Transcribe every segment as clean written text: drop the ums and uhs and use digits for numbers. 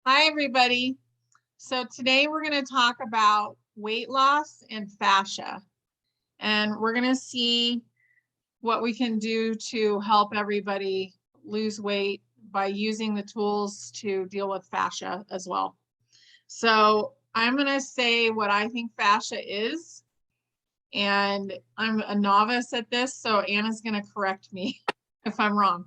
Hi, everybody. So today we're going to talk about weight loss and fascia, and we're going to see what we can do to help everybody lose weight by using the tools to deal with fascia as well. So I'm going to say what I think fascia is, and I'm a novice at this, so Anna's going to correct me if I'm wrong.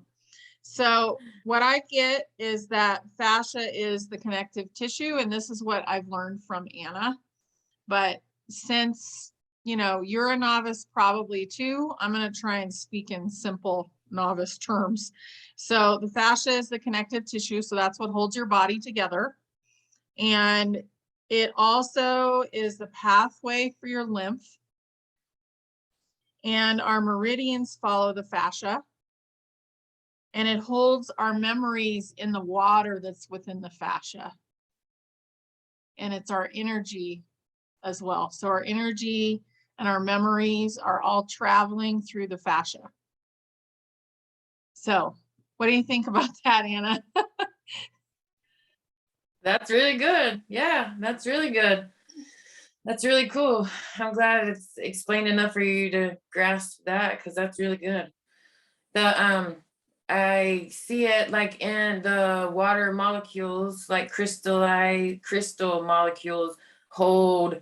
So what I get is that fascia is the connective tissue, and this is what I've learned from Anna. But since, you're a novice probably too, I'm going to try and speak in simple novice terms. So the fascia is the connective tissue, so that's what holds your body together. And it also is the pathway for your lymph. And our meridians follow the fascia. And it holds our memories in the water that's within the fascia. And it's our energy as well. So our energy and our memories are all traveling through the fascia. So what do you think about that, Anna? That's really good. Yeah, that's really good. That's really cool. I'm glad it's explained enough for you to grasp that, because that's really good. The I see it like in the water molecules, like crystal molecules hold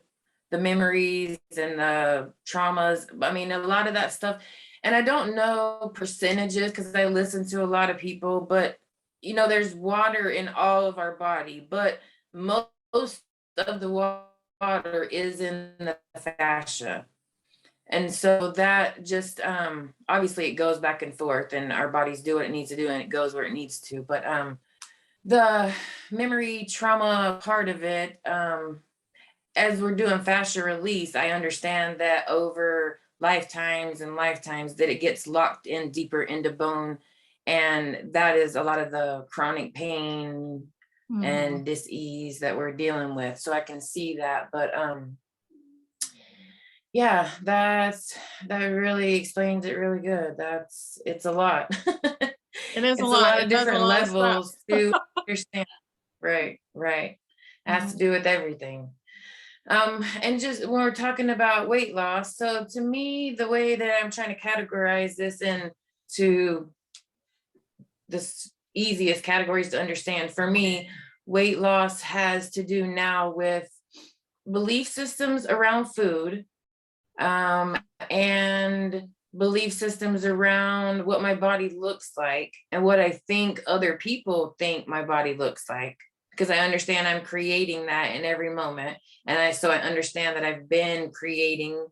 the memories and the traumas. I mean, a lot of that stuff. And I don't know percentages because I listen to a lot of people, but there's water in all of our body, but most of the water is in the fascia. And so that just obviously it goes back and forth, and our bodies do what it needs to do and it goes where it needs to. But the memory trauma part of it, as we're doing fascia release, I understand that over lifetimes and lifetimes that it gets locked in deeper into bone. And that is a lot of the chronic pain and dis-ease that we're dealing with. So I can see that. But yeah, that really explains it really good. It's a lot. It is a It's a lot. lot It of does a different lot of stuff. levels to understand. Right. It has to do with everything. And just when we're talking about weight loss, so to me, the way that I'm trying to categorize this into the easiest categories to understand, for me, weight loss has to do now with belief systems around food, and belief systems around what my body looks like and what I think other people think my body looks like. Because I understand I'm creating that in every moment. And I understand that I've been creating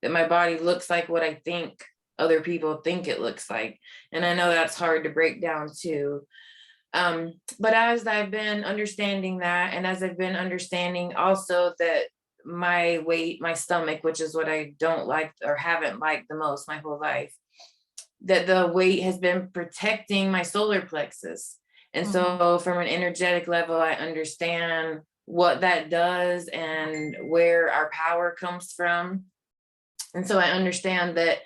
that my body looks like what I think other people think it looks like. And I know that's hard to break down too. But as I've been understanding that, and as I've been understanding also that my weight, my stomach, which is what I don't like or haven't liked the most my whole life, that the weight has been protecting my solar plexus. And so from an energetic level, I understand what that does and where our power comes from. And so I understand that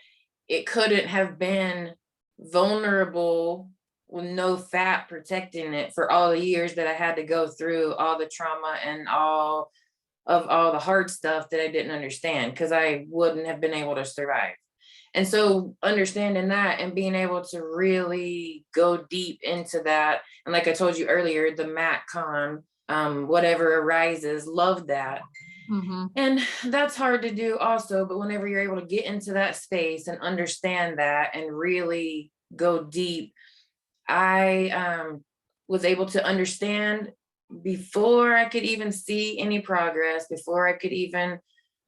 it couldn't have been vulnerable with no fat protecting it for all the years that I had to go through all the trauma and all the hard stuff that I didn't understand, because I wouldn't have been able to survive. And so understanding that and being able to really go deep into that. And like I told you earlier, the MatCon, whatever arises, love that. And that's hard to do also, but whenever you're able to get into that space and understand that and really go deep, I was able to understand before I could even see any progress, before I could even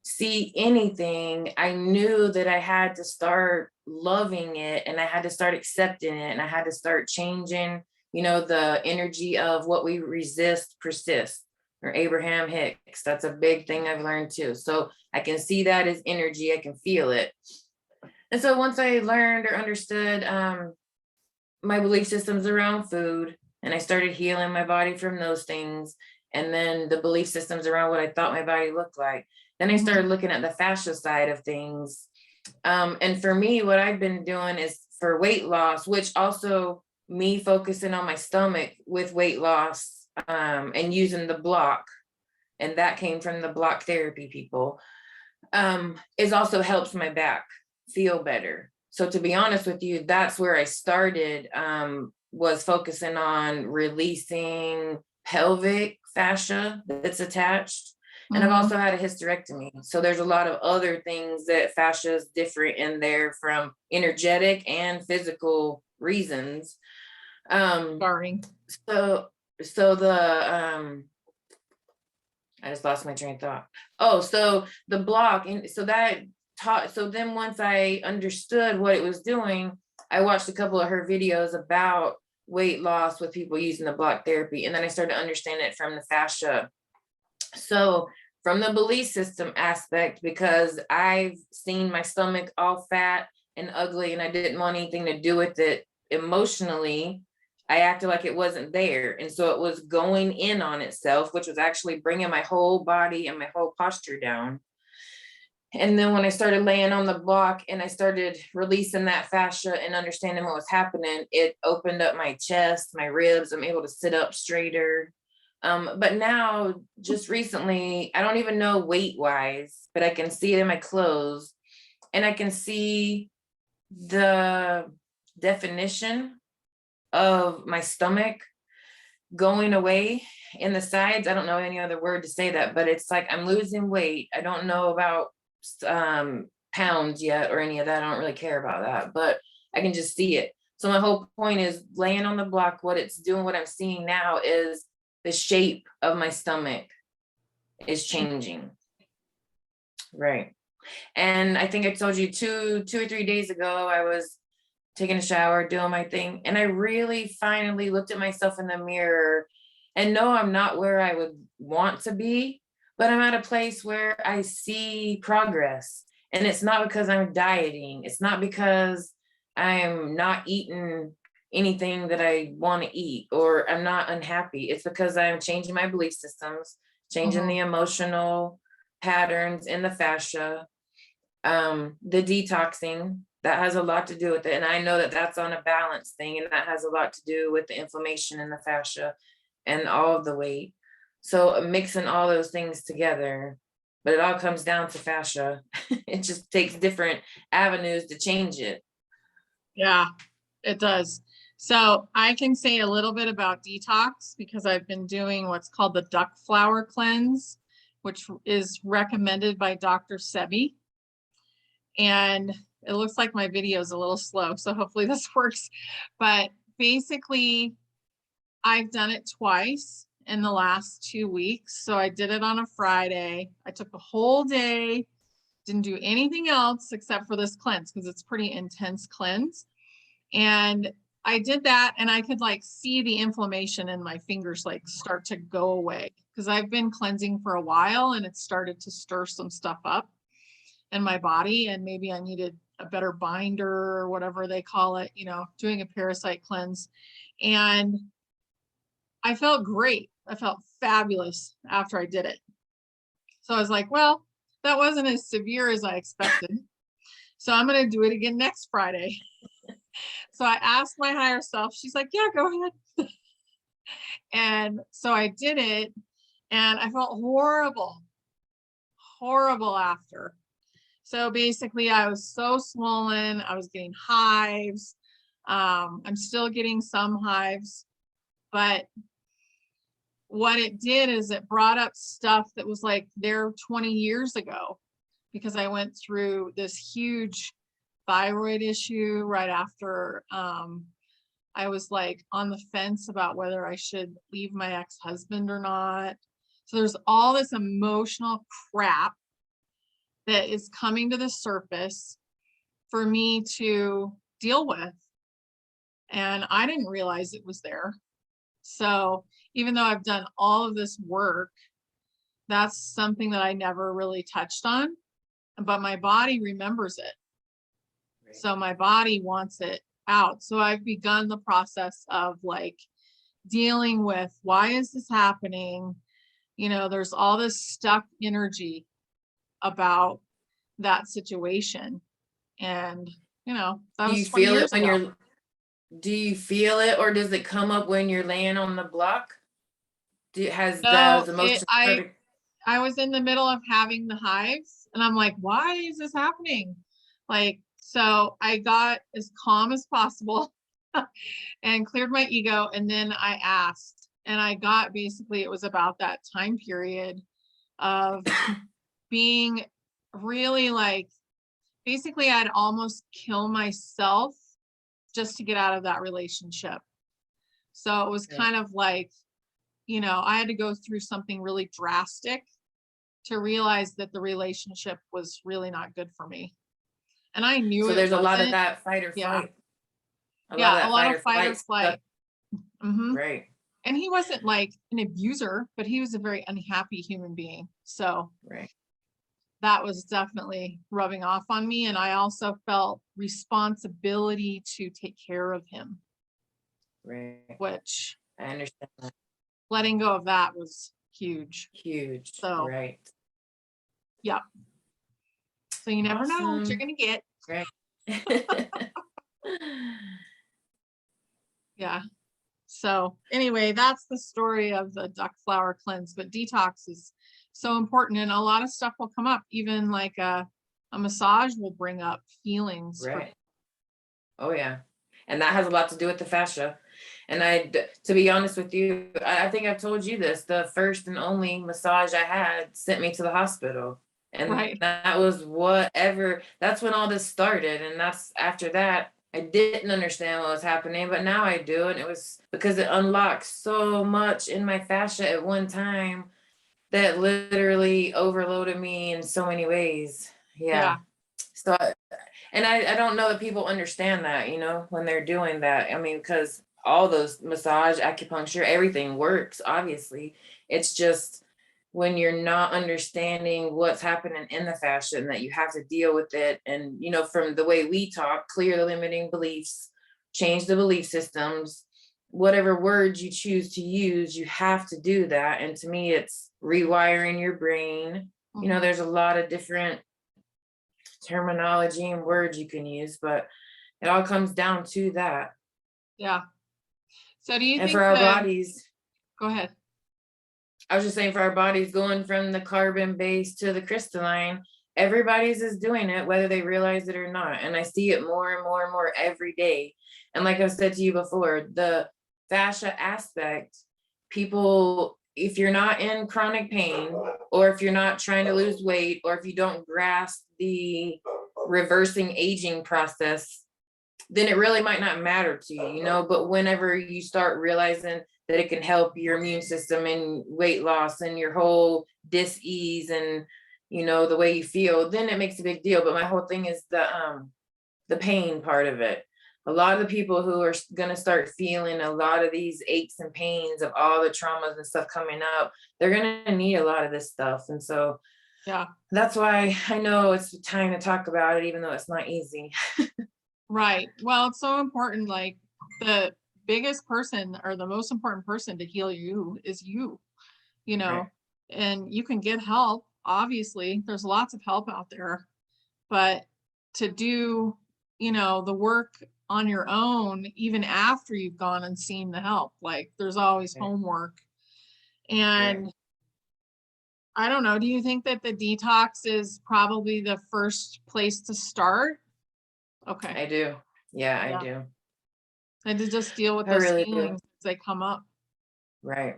see anything. I knew that I had to start loving it, and I had to start accepting it, and I had to start changing, the energy of what we resist persists, or Abraham Hicks. That's a big thing I've learned too. So I can see that as energy, I can feel it. And so once I learned or understood my belief systems around food, and I started healing my body from those things, and then the belief systems around what I thought my body looked like, then I started looking at the fascia side of things. And for me, what I've been doing is for weight loss, which also me focusing on my stomach with weight loss and using the block, and that came from the block therapy people, it also helps my back feel better. So to be honest with you, that's where I started, was focusing on releasing pelvic fascia that's attached. And I've also had a hysterectomy. So there's a lot of other things that fascia is different in there from energetic and physical reasons. Sorry. So the I just lost my train of thought. Oh, so the block, and so that taught, so then once I understood what it was doing, I watched a couple of her videos about weight loss with people using the block therapy. And then I started to understand it from the fascia. So from the belief system aspect, because I've seen my stomach all fat and ugly and I didn't want anything to do with it emotionally, I acted like it wasn't there. And so it was going in on itself, which was actually bringing my whole body and my whole posture down. And then when I started laying on the block and I started releasing that fascia and understanding what was happening, it opened up my chest, my ribs. I'm able to sit up straighter. But now, just recently, I don't even know weight wise, but I can see it in my clothes and I can see the definition of my stomach going away in the sides. I don't know any other word to say that, but it's like I'm losing weight. I don't know about pounds yet or any of that. I don't really care about that, but I can just see it. So my whole point is laying on the block, what it's doing, what I'm seeing now is the shape of my stomach is changing. Right. And I think I told you two or 3 days ago, I was taking a shower, doing my thing. And I really finally looked at myself in the mirror, and no, I'm not where I would want to be, but I'm at a place where I see progress. And it's not because I'm dieting. It's not because I'm not eating anything that I want to eat or I'm not unhappy. It's because I'm changing my belief systems, changing the emotional patterns in the fascia, the detoxing. That has a lot to do with it. And I know that that's on a balance thing, and that has a lot to do with the inflammation in the fascia and all of the weight. So mixing all those things together, but it all comes down to fascia. It just takes different avenues to change it. Yeah, it does. So I can say a little bit about detox because I've been doing what's called the duck flower cleanse, which is recommended by Dr. Sebi. And it looks like my video is a little slow, so hopefully this works. But basically, I've done it twice in the last 2 weeks. So I did it on a Friday. I took the whole day, didn't do anything else except for this cleanse because it's pretty intense cleanse. And I did that and I could like see the inflammation in my fingers like start to go away because I've been cleansing for a while and it started to stir some stuff up in my body, and maybe I needed a better binder or whatever they call it, you know, doing a parasite cleanse. And I felt great. I felt fabulous after I did it. So I was like, well, that wasn't as severe as I expected. So I'm going to do it again next Friday. So I asked my higher self, she's like, yeah, go ahead. And so I did it and I felt horrible after. So basically I was so swollen. I was getting hives. I'm still getting some hives, but what it did is it brought up stuff that was like there 20 years ago, because I went through this huge thyroid issue right after I was like on the fence about whether I should leave my ex-husband or not. So there's all this emotional crap that is coming to the surface for me to deal with. And I didn't realize it was there. So even though I've done all of this work, that's something that I never really touched on, but my body remembers it. Right. So my body wants it out. So I've begun the process of like dealing with, why is this happening? You know, there's all this stuck energy about that situation. And, you know, that was 20 years ago. Do you feel it, or does it come up when you're laying on the block? Has No, those emotions started? I was in the middle of having the hives and I'm like, why is this happening? Like, so I got as calm as possible and cleared my ego. And then I asked, and I got basically, it was about that time period of being really like, basically, I'd almost kill myself just to get out of that relationship. So it was Right. kind of like, I had to go through something really drastic to realize that the relationship was really not good for me. And I knew So it there's a lot of wasn't. that fight or Yeah. flight. A lot Yeah. of A that lot fight of or fight or flight stuff. flight. Hmm. Right. And he wasn't like an abuser, but he was a very unhappy human being. So Right. that was definitely rubbing off on me. And I also felt responsibility to take care of him, Right. which I understand that. letting go of that was huge. Huge. So, Right. yeah. So you never know what you're Awesome. going to get. Right. Yeah. So anyway, that's the story of the duck flower cleanse, but detox is so important and a lot of stuff will come up, even like a massage will bring up feelings for. Right. Oh yeah. And that has a lot to do with the fascia. And to be honest with you, I think I've told you this, the first and only massage I had sent me to the hospital. And Right. that was whatever, that's when all this started. And that's after that, I didn't understand what was happening, but now I do. And it was because it unlocked so much in my fascia at one time that literally overloaded me in so many ways. Yeah. Yeah. So, and I don't know that people understand that, when they're doing that. I mean, because all those massage, acupuncture, everything works, obviously. It's just when you're not understanding what's happening in the fascia and that you have to deal with it. And, from the way we talk, clear the limiting beliefs, change the belief systems, whatever words you choose to use, you have to do that. And to me, it's rewiring your brain. Mhm. There's a lot of different terminology and words you can use, but it all comes down to that. Yeah. So do you And think for our that, bodies, go ahead. I was just saying, for our bodies going from the carbon base to the crystalline, everybody's is doing it, whether they realize it or not. And I see it more and more and more every day. And like I said to you before, the fascia aspect, people, if you're not in chronic pain, or if you're not trying to lose weight, or if you don't grasp the reversing aging process, then it really might not matter to you. But whenever you start realizing that it can help your immune system and weight loss and your whole dis-ease and the way you feel, then it makes a big deal. But my whole thing is the pain part of it. A lot of the people who are going to start feeling a lot of these aches and pains of all the traumas and stuff coming up, they're going to need a lot of this stuff. And so Yeah. that's why I know it's time to talk about it, even though it's not easy. Right. Well, it's so important. Like the biggest person or the most important person to heal you is you Right. know, and you can get help. Obviously, there's lots of help out there, but to do, the work on your own, even after you've gone and seen the help, like there's always Right. homework. Right. And I don't know, do you think that the detox is probably the first place to start? Okay. I do. Yeah, I Yeah. do. And to just deal with I those really do. feelings as they come up. Right.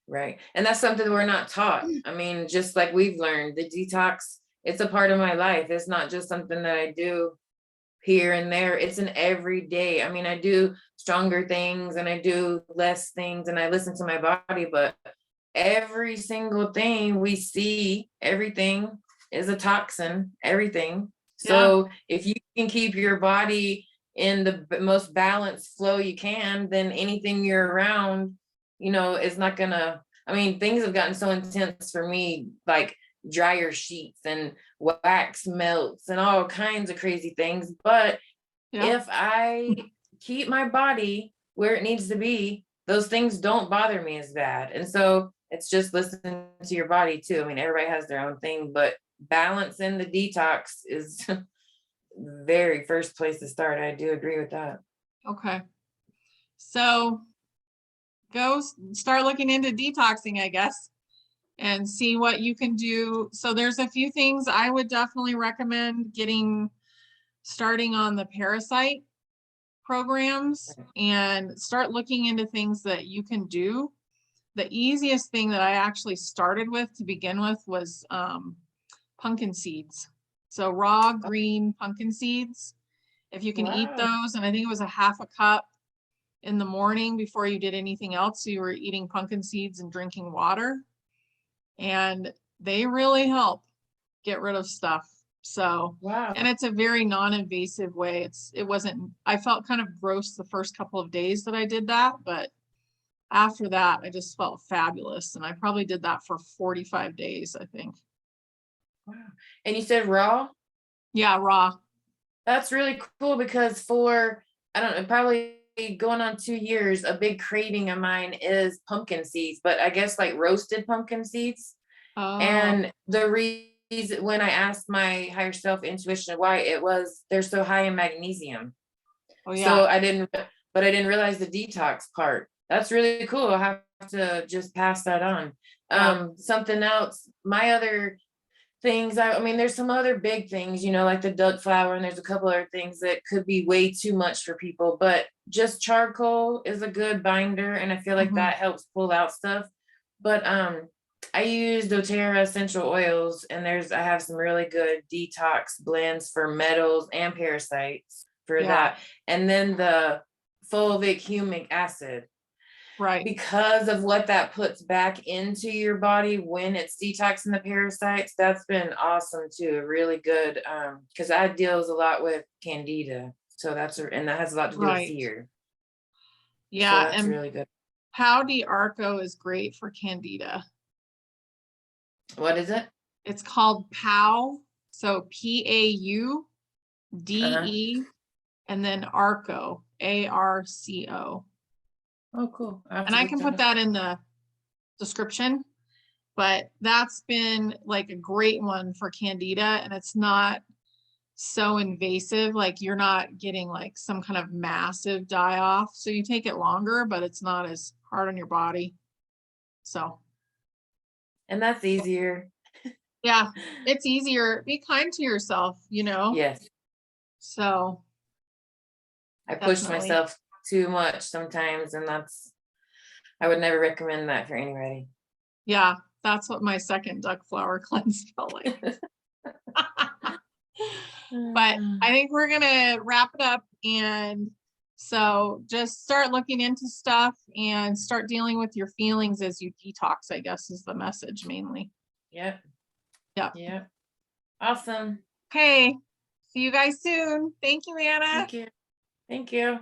Right. And that's something we're not taught. I mean, just like we've learned, the detox, it's a part of my life. It's not just something that I do here and there. It's an everyday. I mean, I do stronger things and I do less things and I listen to my body, but every single thing we see, everything is a toxin, everything. Yeah. So if you can keep your body in the most balanced flow you can, then anything you're around, is not gonna, I mean, things have gotten so intense for me, like dryer sheets and wax melts and all kinds of crazy things. But Yeah. if I keep my body where it needs to be, those things don't bother me as bad. And so it's just listening to your body too. I mean, everybody has their own thing, but balance in the detox is very first place to start. I do agree with that. Okay. So start looking into detoxing, I guess, and see what you can do. So there's a few things I would definitely recommend starting on the parasite programs and start looking into things that you can do. The easiest thing that I actually started with to begin with was pumpkin seeds. So raw green pumpkin seeds, if you can eat Wow. those, and I think it was a half a cup in the morning before you did anything else. So you were eating pumpkin seeds and drinking water, and they really help get rid of stuff. So, Wow. and it's a very non-invasive way. I felt kind of gross the first couple of days that I did that, but after that, I just felt fabulous. And I probably did that for 45 days, I think. Wow. And you said raw? Yeah, raw. That's really cool because I don't know, probably going on 2 years, a big craving of mine is pumpkin seeds, but I guess like roasted pumpkin seeds. Oh, And the reason when I asked my higher self intuition why, they're so high in magnesium. oh So yeah. I didn't realize the detox part. That's really cool. I'll have to just pass that on. Yeah. Something else, my other things, I mean, there's some other big things, like the duck flower, and there's a couple other things that could be way too much for people, but just charcoal is a good binder, and I feel like Mhm. that helps pull out stuff. But I use doTERRA essential oils, and I have some really good detox blends for metals and parasites for Yeah, that. And then the fulvic humic acid, right. because of what that puts back into your body when it's detoxing the parasites. That's been awesome too. Really good. Because that deals a lot with candida. So and that has a lot to do with Right. fear. So Yeah, that's and really good. Pau Arco is great for candida. What is it? It's called Pau, so Uh-huh. PAUDE, and then Arco, ARCO. Oh, cool. I have And to I look can that put up. that in the description, but that's been like a great one for candida, and it's not so invasive. Like you're not getting like some kind of massive die off. So you take it longer, but it's not as hard on your body. So And that's easier. yeah, it's easier. Be kind to yourself, Yes. So I push definitely. myself too much sometimes, and I would never recommend that for anybody. Yeah, that's what my second duck flower cleanse felt like. But I think we're gonna wrap it up. And so just start looking into stuff and start dealing with your feelings as you detox, I guess is the message mainly. Yep. Yeah. Yep. Awesome. Okay. See you guys soon. Thank you, Anna. Thank you. Thank you.